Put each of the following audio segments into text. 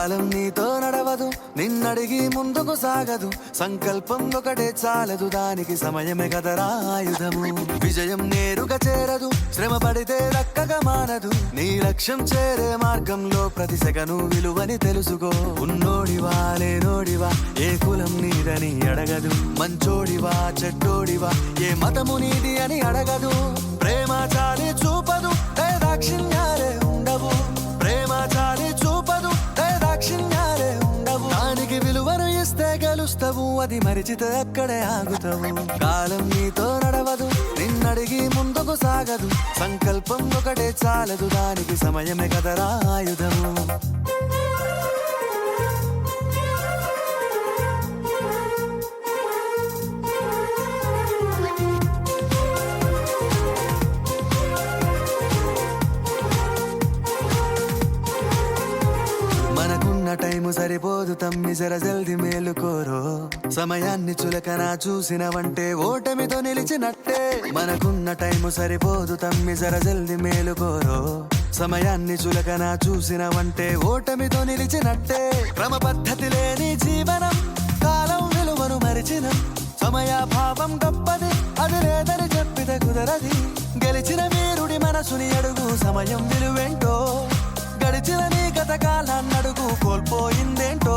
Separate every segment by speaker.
Speaker 1: కాలం నీతో నడవదు, నిన్నడిగి ముందుకు సాగదు. సంకల్పం ఒకటే చాలదు, దానికి సమయమే కదరా ఆయుధము. విజయం నేరుగా చేరదు, శ్రమ పడితే దక్కగా మానదు. నీ లక్ష్యం చేరే మార్గంలో ప్రతి సెకను విలువని తెలుసుకో. ఉన్నోడివా లేనోడివా, ఏ కులం నీదని అడగదు. మంచోడివా చెడ్డోడివా, ఏ మతము నీది అని అడగదు. ప్రేమ చాలి చూపదు, దాక్షిణ్యాలే ఉండవు. ప్రేమ చాలి చూపదు, దాక్షిణ్యాలే ఉండవు. దానికి విలువను ఇస్తే గెలుస్తావు, అది మరిచితే అక్కడే ఆగుతావు. కాలం నీతో నడవదు, నిన్నడిగి ముందుకు సాగదు. సంకల్పం ఒకటే చాలదు, దానికి సమయమే కదరా ఆయుధము. మనకున్న టైము సరిపోదు తమ్మి, జర జల్ది మేలుకోరో. సమయాన్ని చులకన చూసినవంటే ఓటమితో నిలిచినట్టే. మనకున్న టైము సరిపోదు తమ్మి, జర జల్ది మేలుకోరో. సమయాన్ని చులకన చూసినవంటే ఓటమితో నిలిచినట్టే. క్రమ పద్ధతి లేని జీవనం, కాలం విలువను మరిచిన. సమయాభావం గొప్పది, అది లేదని చెప్పితే కుదరది. గెలిచిన వీరుడి మనసుని అడుగు, సమయం విలువేంటో. గడిచిన నీ గత కాలాన్నడుగు, కోల్పోయిందేంటో.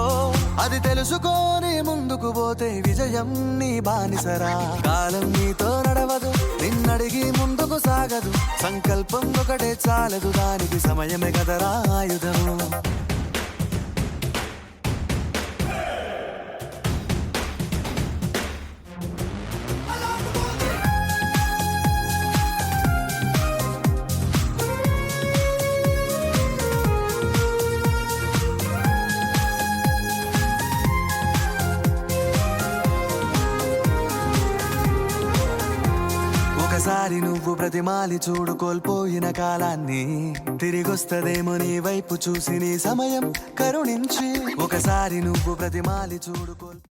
Speaker 1: అది తెలుసుకొని ముందుకు పోతే విజయం నీ బానిసరా. కాలం నీతో నడవదు, నిన్నడిగి ముందుకు సాగదు. సంకల్పం ఒకటే చాలదు, దానికి సమయమే కదరా ఆయుధము. ఒకసారి నువ్వు ప్రతిమాలి చూడు కోల్పోయిన కాలాన్ని. తిరిగొస్తదేమో నీ వైపు చూసి నీ సమయం కరుణించి. ఒకసారి నువ్వు ప్రతిమాలి చూడు